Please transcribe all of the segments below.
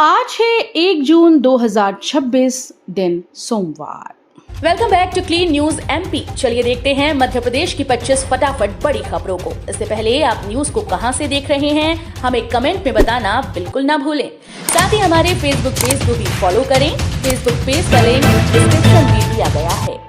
आज है 1 जून 2026 दिन सोमवार। Welcome back to clean news MP. चलिए देखते हैं मध्य प्रदेश की 25 फटाफट बड़ी खबरों को। इससे पहले आप न्यूज को कहां से देख रहे हैं हमें कमेंट में बताना बिल्कुल ना भूलें। साथ ही हमारे फेसबुक पेज को भी फॉलो करें। फेसबुक पेज का लिंक डिस्क्रिप्शन में दिया गया है।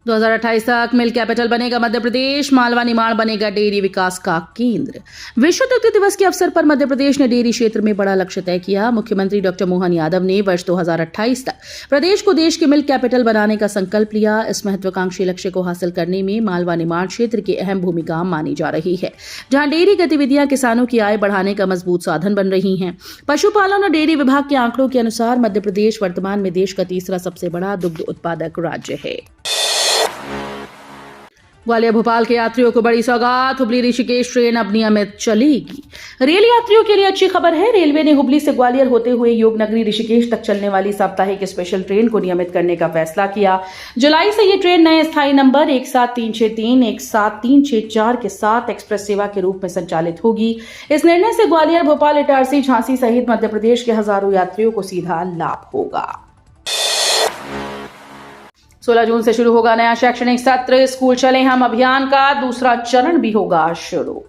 2028 तक मिल्क कैपिटल बनेगा मध्य प्रदेश, मालवा निमाड़ बनेगा डेयरी विकास का केंद्र। विश्व दुग्ध दिवस के अवसर पर मध्य प्रदेश ने डेयरी क्षेत्र में बड़ा लक्ष्य तय किया। मुख्यमंत्री डॉक्टर मोहन यादव ने वर्ष 2028 तक प्रदेश को देश के मिल्क कैपिटल बनाने का संकल्प लिया। इस महत्वाकांक्षी लक्ष्य को हासिल करने में मालवा निमाड़ क्षेत्र की अहम भूमिका मानी जा रही है, जहां डेयरी गतिविधियां किसानों की आय बढ़ाने का मजबूत साधन बन रही हैं। पशुपालन और डेयरी विभाग के आंकड़ों के अनुसार मध्य प्रदेश वर्तमान में देश का तीसरा सबसे बड़ा दुग्ध उत्पादक राज्य है। ग्वालियर भोपाल के यात्रियों को बड़ी सौगात, हुबली ऋषिकेश ट्रेन अब नियमित चलेगी। रेल यात्रियों के लिए अच्छी खबर है। रेलवे ने हुबली से ग्वालियर होते हुए योग नगरी ऋषिकेश तक चलने वाली साप्ताहिक स्पेशल ट्रेन को नियमित करने का फैसला किया। जुलाई से ये ट्रेन नए स्थायी नंबर 17363, 17364 के साथ एक्सप्रेस सेवा के रूप में संचालित होगी। इस निर्णय से ग्वालियर, भोपाल, इटारसी, झांसी सहित मध्य प्रदेश के हजारों यात्रियों को सीधा लाभ होगा। 16 जून से शुरू होगा नया शैक्षणिक सत्र। स्कूल चले हम अभियान का दूसरा चरण भी होगा शुरू।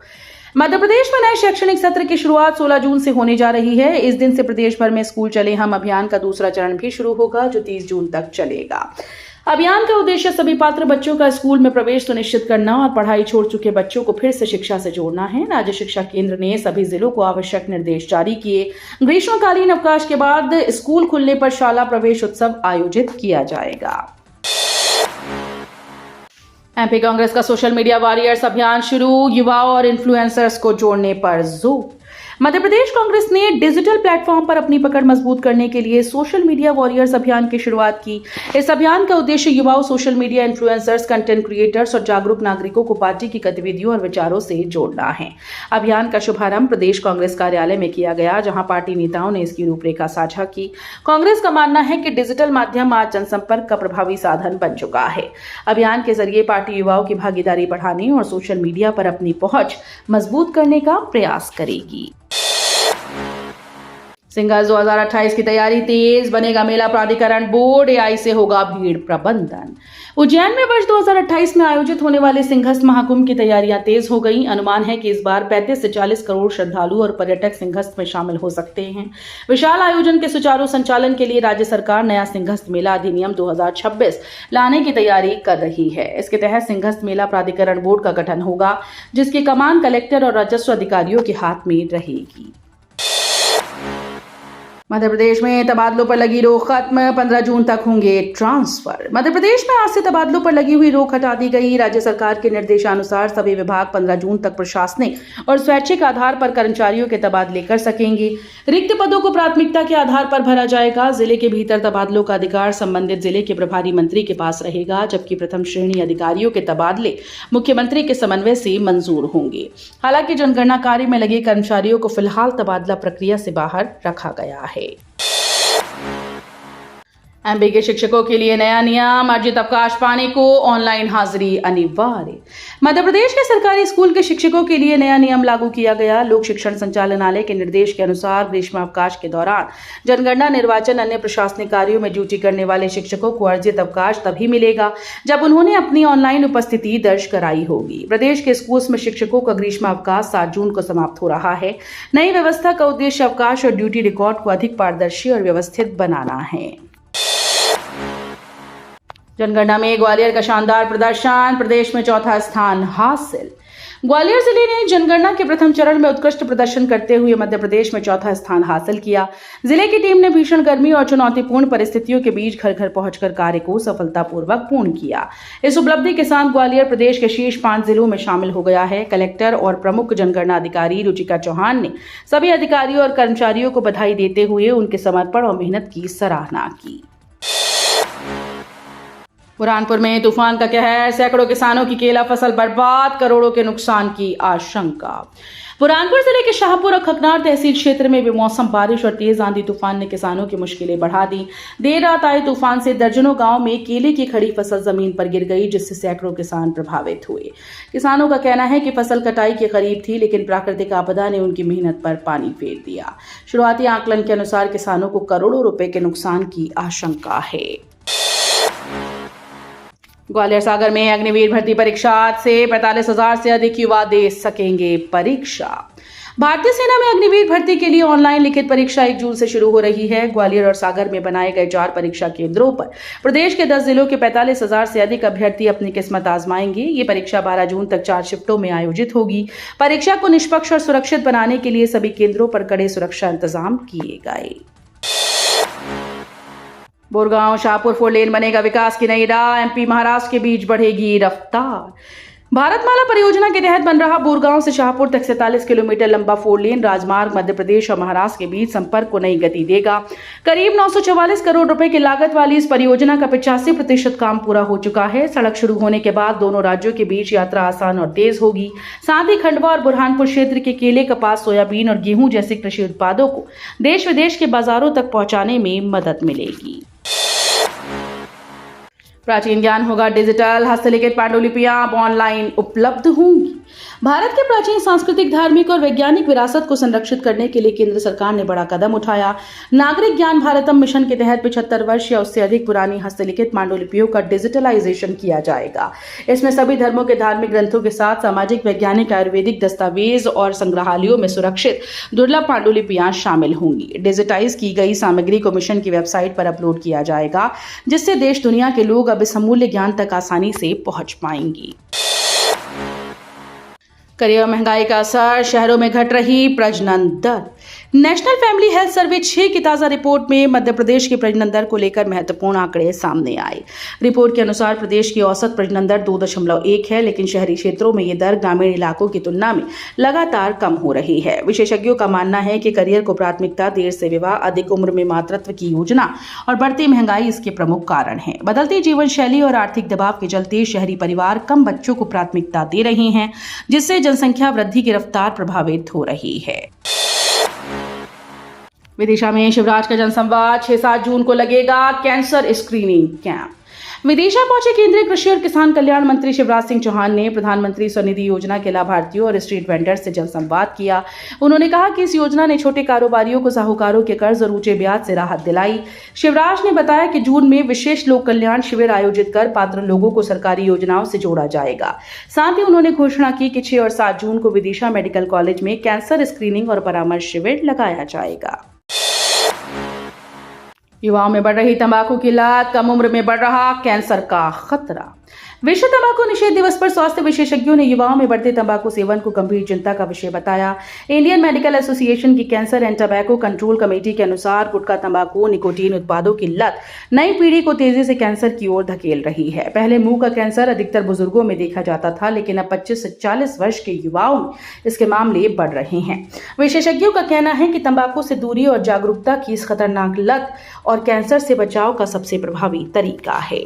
मध्य प्रदेश में नए शैक्षणिक सत्र की शुरुआत 16 जून से होने जा रही है। इस दिन से प्रदेश भर में स्कूल चले हम अभियान का दूसरा चरण भी शुरू होगा, जो 30 जून तक चलेगा। अभियान का उद्देश्य सभी पात्र बच्चों का स्कूल में प्रवेश सुनिश्चित करना और पढ़ाई छोड़ चुके बच्चों को फिर से शिक्षा से जोड़ना है। राज्य शिक्षा केंद्र ने सभी जिलों को आवश्यक निर्देश जारी किए। ग्रीष्मकालीन अवकाश के बाद स्कूल खुलने पर शाला प्रवेश उत्सव आयोजित किया जाएगा। एमपी कांग्रेस का सोशल मीडिया वॉरियर्स अभियान शुरू, युवाओं और इन्फ्लुएंसर्स को जोड़ने पर जोर। मध्य प्रदेश कांग्रेस ने डिजिटल प्लेटफॉर्म पर अपनी पकड़ मजबूत करने के लिए सोशल मीडिया वॉरियर्स अभियान की शुरुआत की। इस अभियान का उद्देश्य युवाओं, social media influencers, content creators और जागरूक नागरिकों को पार्टी की गतिविधियों और विचारों से जोड़ना है। अभियान का शुभारंभ प्रदेश कांग्रेस कार्यालय में किया गया, जहां पार्टी नेताओं ने इसकी रूपरेखा साझा की। कांग्रेस का मानना है कि डिजिटल माध्यम आज जनसंपर्क का प्रभावी साधन बन चुका है। अभियान के जरिए पार्टी युवाओं की भागीदारी बढ़ाने और सोशल मीडिया पर अपनी पहुंच मजबूत करने का प्रयास करेगी। सिंघस 2028 की तैयारी तेज, बनेगा मेला प्राधिकरण बोर्ड, एआई से होगा भीड़ प्रबंधन। उज्जैन में वर्ष 2028 में आयोजित होने वाले सिंघस महाकुंभ की तैयारियां तेज हो गई। अनुमान है कि इस बार 35 से 40 करोड़ श्रद्धालु और पर्यटक सिंघस में शामिल हो सकते हैं। विशाल आयोजन के सुचारू संचालन के लिए राज्य सरकार नया सिंघस मेला अधिनियम 2026 लाने की तैयारी कर रही है। इसके तहत सिंघस मेला प्राधिकरण बोर्ड का गठन होगा, जिसकी कमान कलेक्टर और राजस्व अधिकारियों के हाथ में रहेगी। मध्य प्रदेश में तबादलों पर लगी रोक खत्म, 15 जून तक होंगे ट्रांसफर। मध्य प्रदेश में आज से तबादलों पर लगी हुई रोक हटा दी गई। राज्य सरकार के निर्देशानुसार सभी विभाग 15 जून तक प्रशासनिक और स्वैच्छिक आधार पर कर्मचारियों के तबादले कर सकेंगे। रिक्त पदों को प्राथमिकता के आधार पर भरा जाएगा। जिले के भीतर तबादलों का अधिकार संबंधित जिले के प्रभारी मंत्री के पास रहेगा, जबकि प्रथम श्रेणी अधिकारियों के तबादले मुख्यमंत्री के समन्वय से मंजूर होंगे। हालांकि जनगणना कार्य में लगे कर्मचारियों को फिलहाल तबादला प्रक्रिया से बाहर रखा गया है। एमपी के शिक्षकों के लिए नया नियम, अर्जित अवकाश पाने को ऑनलाइन हाजिरी अनिवार्य। मध्य प्रदेश के सरकारी स्कूल के शिक्षकों के लिए नया नियम लागू किया गया। लोक शिक्षण संचालनालय के निर्देश के अनुसार ग्रीष्मावकाश के दौरान जनगणना, निर्वाचन, अन्य प्रशासनिक कार्यों में ड्यूटी करने वाले शिक्षकों को अर्जित अवकाश तभी मिलेगा जब उन्होंने अपनी ऑनलाइन उपस्थिति दर्ज कराई होगी। प्रदेश के स्कूल्स में शिक्षकों का ग्रीष्मावकाश 7 जून को समाप्त हो रहा है। नई व्यवस्था का उद्देश्य अवकाश और ड्यूटी रिकॉर्ड को अधिक पारदर्शी और व्यवस्थित बनाना है। जनगणना में ग्वालियर का शानदार प्रदर्शन, प्रदेश में चौथा स्थान हासिल। ग्वालियर जिले ने जनगणना के प्रथम चरण में उत्कृष्ट प्रदर्शन करते हुए मध्य प्रदेश में चौथा स्थान हासिल किया। जिले की टीम ने भीषण गर्मी और चुनौतीपूर्ण परिस्थितियों के बीच घर घर पहुंचकर कार्य को सफलतापूर्वक पूर्ण किया। इस उपलब्धि के साथ ग्वालियर प्रदेश के शीर्ष 5 जिलों में शामिल हो गया है। कलेक्टर और प्रमुख जनगणना अधिकारी रुचिका चौहान ने सभी अधिकारियों और कर्मचारियों को बधाई देते हुए उनके समर्पण और मेहनत की सराहना की। बुरहानपुर में तूफान का कहर, सैकड़ों किसानों की केला फसल बर्बाद, करोड़ों के नुकसान की आशंका। बुरहानपुर जिले के शाहपुर और खकनार तहसील क्षेत्र में बेमौसम बारिश और तेज आंधी तूफान ने किसानों की मुश्किलें बढ़ा दी। देर रात आए तूफान से दर्जनों गांव में केले की खड़ी फसल जमीन पर गिर गई, जिससे सैकड़ों किसान प्रभावित हुए। किसानों का कहना है कि फसल कटाई के करीब थी, लेकिन प्राकृतिक आपदा ने उनकी मेहनत पर पानी फेर दिया। शुरुआती आकलन के अनुसार किसानों को करोड़ों रुपए के नुकसान की आशंका है। ग्वालियर सागर में अग्निवीर भर्ती परीक्षा आज से 45,000 से अधिक युवा दे सकेंगे परीक्षा। भारतीय सेना में अग्निवीर भर्ती के लिए ऑनलाइन लिखित परीक्षा 1 जून से शुरू हो रही है। ग्वालियर और सागर में बनाए गए 4 परीक्षा केंद्रों पर प्रदेश के 10 जिलों के 45,000 से अधिक अभ्यर्थी अपनी किस्मत आजमाएंगे। ये परीक्षा 12 जून तक 4 शिफ्टों में आयोजित होगी। परीक्षा को निष्पक्ष और सुरक्षित बनाने के लिए सभी केंद्रों पर कड़े सुरक्षा इंतजाम किए गए। बोरगांव शाहपुर 4 लेन बनेगा विकास की नई राह, एमपी महाराष्ट्र के बीच बढ़ेगी रफ्तार। भारतमाला परियोजना के तहत बन रहा बोरगांव से शाहपुर तक 47 किलोमीटर लंबा 4 लेन राजमार्ग मध्य प्रदेश और महाराष्ट्र के बीच संपर्क को नई गति देगा। करीब 944 करोड़ रुपए की लागत वाली इस परियोजना का 85% काम पूरा हो चुका है। सड़क शुरू होने के बाद दोनों राज्यों के बीच यात्रा आसान और तेज होगी। साथ ही खंडवा और बुरहानपुर क्षेत्र के केले, कपास, सोयाबीन और गेहूं जैसे कृषि उत्पादों को देश विदेश के बाजारों तक पहुंचाने में मदद मिलेगी। प्राचीन ज्ञान होगा डिजिटल, हस्तलिखित पांडुलिपियां अब ऑनलाइन उपलब्ध होंगी। भारत के प्राचीन सांस्कृतिक, धार्मिक और वैज्ञानिक विरासत को संरक्षित करने के लिए केंद्र सरकार ने बड़ा कदम उठाया। नागरिक ज्ञान भारतम मिशन के तहत 75 वर्ष या उससे अधिक पुरानी हस्तलिखित पांडुलिपियों का डिजिटलाइजेशन किया जाएगा। इसमें सभी धर्मों के धार्मिक ग्रंथों के साथ सामाजिक, वैज्ञानिक, आयुर्वेदिक दस्तावेज और संग्रहालयों में सुरक्षित दुर्लभ पांडुलिपियां शामिल होंगी। डिजिटाइज की गई सामग्री को मिशन की वेबसाइट पर अपलोड किया जाएगा, जिससे देश दुनिया के लोग अब इस अमूल्य ज्ञान तक आसानी से पहुंच पाएंगी। करियर महंगाई का असर, शहरों में घट रही प्रजनन दर। नेशनल फैमिली हेल्थ सर्वे 6 की ताजा रिपोर्ट में मध्य प्रदेश की प्रजनन दर को लेकर महत्वपूर्ण आंकड़े सामने आए। रिपोर्ट के अनुसार प्रदेश की औसत प्रजनन दर 2.1 है, लेकिन शहरी क्षेत्रों में ये दर ग्रामीण इलाकों की तुलना में लगातार कम हो रही है। विशेषज्ञों का मानना है कि करियर को प्राथमिकता, देर से विवाह, अधिक उम्र में मातृत्व की योजना और बढ़ती महंगाई इसके प्रमुख कारण हैं। बदलती जीवन शैली और आर्थिक दबाव के चलते शहरी परिवार कम बच्चों को प्राथमिकता दे रहे हैं, जिससे जनसंख्या वृद्धि की रफ्तार प्रभावित हो रही है। विदिशा में शिवराज का जनसंवाद, 6-7 जून को लगेगा कैंसर स्क्रीनिंग कैंप। विदिशा पहुंचे केंद्रीय कृषि और किसान कल्याण मंत्री शिवराज सिंह चौहान ने प्रधानमंत्री स्वनिधि योजना के लाभार्थियों और स्ट्रीट वेंडर्स से जनसंवाद किया। उन्होंने कहा कि इस योजना ने छोटे कारोबारियों को साहूकारों के कर्ज और ऊंचे ब्याज से राहत दिलाई। शिवराज ने बताया कि जून में विशेष लोक कल्याण शिविर आयोजित कर पात्र लोगों को सरकारी योजनाओं से जोड़ा जाएगा। साथ ही उन्होंने घोषणा की कि 6 और 7 जून को विदिशा मेडिकल कॉलेज में कैंसर स्क्रीनिंग और परामर्श शिविर लगाया जाएगा। युवाओं में बढ़ रही तंबाकू की लत, कम उम्र में बढ़ रहा कैंसर का खतरा। विश्व तंबाकू निषेध दिवस पर स्वास्थ्य विशेषज्ञों ने युवाओं में बढ़ते तंबाकू सेवन को गंभीर चिंता का विषय बताया। इंडियन मेडिकल एसोसिएशन की cancer and tobacco control committee के अनुसार गुटखा, तंबाकू, निकोटीन उत्पादों की लत नई पीढ़ी को तेजी से कैंसर की ओर धकेल रही है। पहले मुंह का कैंसर अधिकतर बुजुर्गों में देखा जाता था, लेकिन अब 25 से 40 वर्ष के युवाओं में इसके मामले बढ़ रहे हैं। विशेषज्ञों का कहना है कि तंबाकू से दूरी और जागरूकता की इस खतरनाक लत और कैंसर से बचाव का सबसे प्रभावी तरीका है।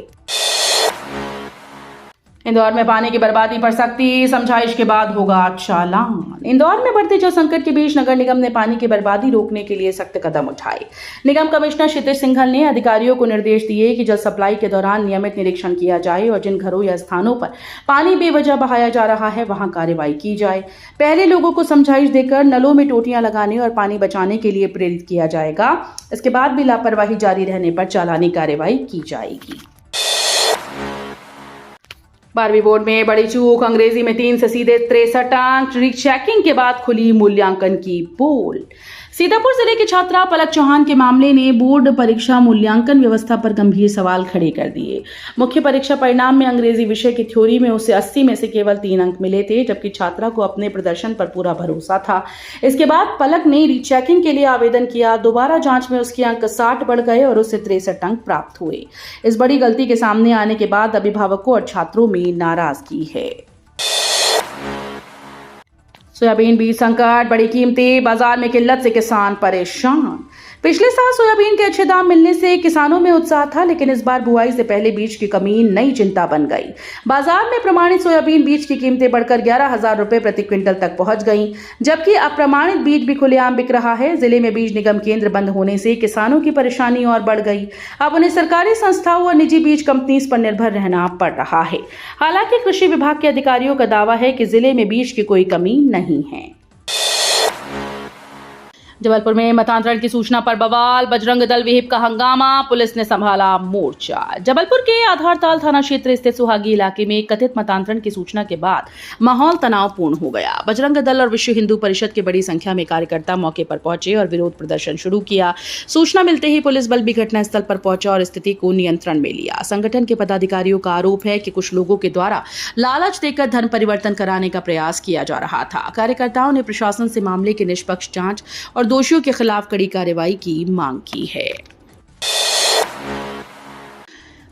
इंदौर में पानी की बर्बादी पर सख्ती, समझाइश के बाद होगा चालान। इंदौर में बढ़ते जल संकट के बीच नगर निगम ने पानी की बर्बादी रोकने के लिए सख्त कदम उठाए। निगम कमिश्नर क्षितिज सिंघल ने अधिकारियों को निर्देश दिए कि जल सप्लाई के दौरान नियमित निरीक्षण किया जाए और जिन घरों या स्थानों पर पानी बेवजह बहाया जा रहा है वहां कार्रवाई की जाए। पहले लोगों को समझाइश देकर नलों में टोटियां लगाने और पानी बचाने के लिए प्रेरित किया जाएगा। इसके बाद भी लापरवाही जारी रहने पर चालानी कार्रवाई की जाएगी। 12वीं बोर्ड में बड़ी चूक, अंग्रेजी में 3 से सीधे 63 अंक। रीचेकिंग के बाद खुली मूल्यांकन की पोल। सीतापुर जिले की छात्रा पलक चौहान के मामले ने बोर्ड परीक्षा मूल्यांकन व्यवस्था पर गंभीर सवाल खड़े कर दिए। मुख्य परीक्षा परिणाम में अंग्रेजी विषय की थ्योरी में उसे 80 में से केवल 3 अंक मिले थे, जबकि छात्रा को अपने प्रदर्शन पर पूरा भरोसा था। इसके बाद पलक ने रीचेकिंग के लिए आवेदन किया। दोबारा जांच में उसके अंक 60 बढ़ गए और उसे 63 अंक प्राप्त हुए। इस बड़ी गलती के सामने आने के बाद अभिभावकों और छात्रों में नाराजगी है। सोयाबीन बीज संकट, बड़ी कीमतें, बाजार में किल्लत से किसान परेशान। पिछले साल सोयाबीन के अच्छे दाम मिलने से किसानों में उत्साह था, लेकिन इस बार बुआई से पहले बीज की कमी नई चिंता बन गई। बाजार में प्रमाणित सोयाबीन बीज की कीमतें बढ़कर 11,000 रुपए प्रति क्विंटल तक पहुंच गईं, जबकि अप्रमाणित बीज भी खुलेआम बिक रहा है। जिले में बीज निगम केंद्र बंद होने से किसानों की परेशानी और बढ़ गई। अब उन्हें सरकारी संस्थाओं और निजी बीज कंपनीज पर निर्भर रहना पड़ रहा है। हालांकि कृषि विभाग के अधिकारियों का दावा है कि जिले में बीज की कोई कमी नहीं है। जबलपुर में मतांतरण की सूचना पर बवाल, बजरंग दल विहिप का हंगामा, पुलिस ने संभाला मोर्चा। जबलपुर के आधारताल थाना क्षेत्र स्थित सुहागी इलाके में कथित मतांतरण की सूचना के बाद माहौल तनावपूर्ण हो गया। बजरंग दल और विश्व हिंदू परिषद के बड़ी संख्या में कार्यकर्ता मौके पर पहुंचे और विरोध प्रदर्शन शुरू किया। सूचना मिलते ही पुलिस बल भी घटनास्थल पर पहुंचा और स्थिति को नियंत्रण में लिया। संगठन के पदाधिकारियों का आरोप है कि कुछ लोगों के द्वारा लालच देकर धन परिवर्तन कराने का प्रयास किया जा रहा था। कार्यकर्ताओं ने प्रशासन से मामले की निष्पक्ष जांच और दोषियों के खिलाफ कड़ी कार्रवाई की मांग की है।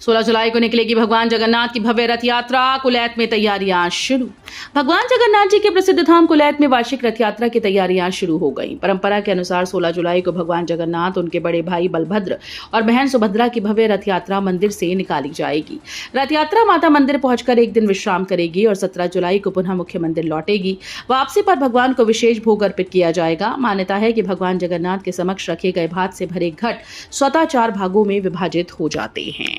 16 जुलाई को निकलेगी भगवान जगन्नाथ की भव्य रथ यात्रा, कुलैत में तैयारियां शुरू। भगवान जगन्नाथ जी के प्रसिद्ध धाम कुलैत में वार्षिक रथ यात्रा की तैयारियां शुरू हो गई। परंपरा के अनुसार 16 जुलाई को भगवान जगन्नाथ, उनके बड़े भाई बलभद्र और बहन सुभद्रा की भव्य रथ यात्रा मंदिर से निकाली जाएगी। रथ यात्रा माता मंदिर पहुंचकर एक दिन विश्राम करेगी और 17 जुलाई को पुनः मुख्य मंदिर लौटेगी। वापसी पर भगवान को विशेष भोग अर्पित किया जाएगा। मान्यता है कि भगवान जगन्नाथ के समक्ष रखे गए भात से भरे घट स्वतः 4 भागों में विभाजित हो जाते हैं।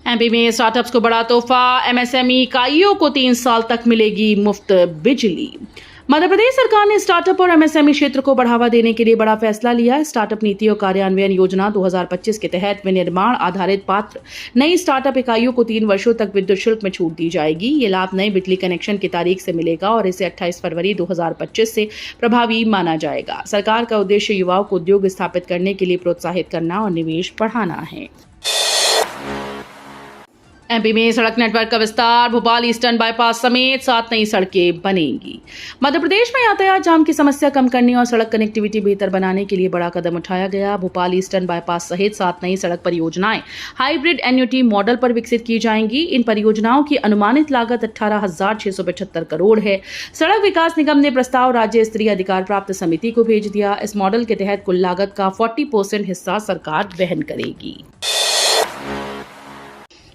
एमपी में स्टार्टअप्स को बड़ा तोहफा, एमएसएमई इकाइयों को 3 साल तक मिलेगी मुफ्त बिजली। मध्य प्रदेश सरकार ने स्टार्टअप और एमएसएमई क्षेत्र को बढ़ावा देने के लिए बड़ा फैसला लिया। स्टार्टअप नीति और कार्यान्वयन योजना 2025 के तहत विनिर्माण आधारित पात्र नई स्टार्टअप इकाइयों को 3 वर्षों तक विद्युत शुल्क में छूट दी जाएगी। ये लाभ नए बिजली कनेक्शन की तारीख से मिलेगा और इसे 28 फरवरी 2025 से प्रभावी माना जाएगा। सरकार का उद्देश्य युवाओं को उद्योग स्थापित करने के लिए प्रोत्साहित करना और निवेश बढ़ाना है। एमपी में सड़क नेटवर्क का विस्तार, भोपाल ईस्टर्न बाईपास समेत 7 नई सड़कें बनेंगी। मध्य प्रदेश में यातायात जाम की समस्या कम करने और सड़क कनेक्टिविटी बेहतर बनाने के लिए बड़ा कदम उठाया गया। भोपाल ईस्टर्न बाईपास सहित 7 नई सड़क परियोजनाएं हाइब्रिड एन्युटी मॉडल पर विकसित की जाएंगी। इन परियोजनाओं की अनुमानित लागत 18,675 करोड़ है। सड़क विकास निगम ने प्रस्ताव राज्य स्तरीय अधिकार प्राप्त समिति को भेज दिया। इस मॉडल के तहत कुल लागत का 40% हिस्सा सरकार वहन करेगी।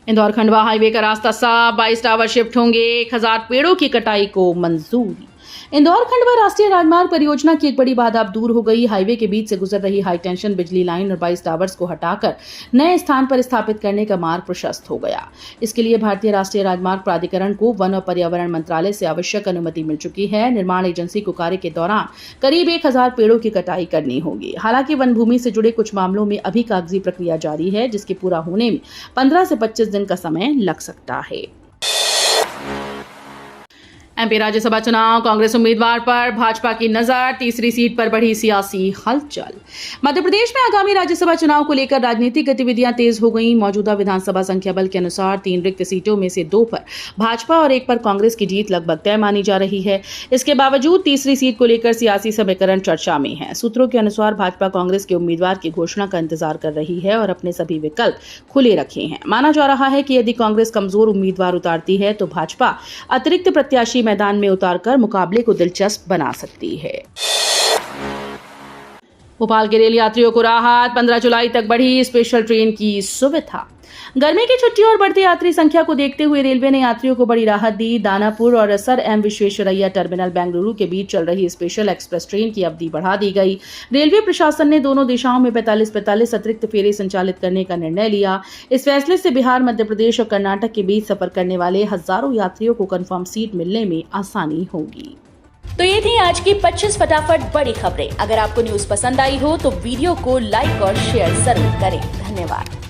इंदौर खंडवा हाईवे का रास्ता साफ, 22 टावर शिफ्ट होंगे, 1000 पेड़ों की कटाई को मंजूरी। इंदौर खंडवा राष्ट्रीय राजमार्ग परियोजना की एक बड़ी बाधा अब दूर हो गई। हाईवे के बीच से गुजर रही हाई टेंशन बिजली लाइन और 22 टावर्स को हटाकर नए स्थान पर स्थापित करने का मार्ग प्रशस्त हो गया। इसके लिए भारतीय राष्ट्रीय राजमार्ग प्राधिकरण को वन और पर्यावरण मंत्रालय से आवश्यक अनुमति मिल चुकी है। निर्माण एजेंसी को कार्य के दौरान करीब 1000 पेड़ों की कटाई करनी होगी। हालांकि वन भूमि से जुड़े कुछ मामलों में अभी कागजी प्रक्रिया जारी है, जिसके पूरा होने में 15 से 25 दिन का समय लग सकता है। एमपी राज्यसभा चुनाव, कांग्रेस उम्मीदवार पर भाजपा की नजर, तीसरी सीट पर बढ़ी सियासी हलचल। मध्य प्रदेश में आगामी राज्यसभा चुनाव को लेकर राजनीतिक गतिविधियां तेज हो गईं। मौजूदा विधानसभा संख्या बल के अनुसार 3 रिक्त सीटों में से 2 पर भाजपा और 1 पर कांग्रेस की जीत लगभग तय मानी जा रही है। इसके बावजूद तीसरी सीट को लेकर सियासी समीकरण चर्चा में है। सूत्रों के अनुसार भाजपा कांग्रेस के उम्मीदवार की घोषणा का इंतजार कर रही है और अपने सभी विकल्प खुले रखे हैं। माना जा रहा है कि यदि कांग्रेस कमजोर उम्मीदवार उतारती है तो भाजपा अतिरिक्त प्रत्याशी मैदान में उतारकर मुकाबले को दिलचस्प बना सकती है। भोपाल के रेल यात्रियों को राहत, 15 जुलाई तक बढ़ी स्पेशल ट्रेन की सुविधा। गर्मी की छुट्टियों और बढ़ती यात्री संख्या को देखते हुए रेलवे ने यात्रियों को बड़ी राहत दी। दानापुर और sir M Visvesvaraya terminal Bengaluru के बीच चल रही स्पेशल एक्सप्रेस ट्रेन की अवधि बढ़ा दी गई। रेलवे प्रशासन ने दोनों दिशाओं में 45-45 अतिरिक्त फेरे संचालित करने का निर्णय लिया। इस फैसले से बिहार, मध्य प्रदेश और कर्नाटक के बीच सफर करने वाले हजारों यात्रियों को कंफर्म सीट मिलने में आसानी होगी। तो ये थी आज की 25 फटाफट बड़ी खबरें। अगर आपको न्यूज पसंद आई हो तो वीडियो को लाइक और शेयर जरूर करें। धन्यवाद।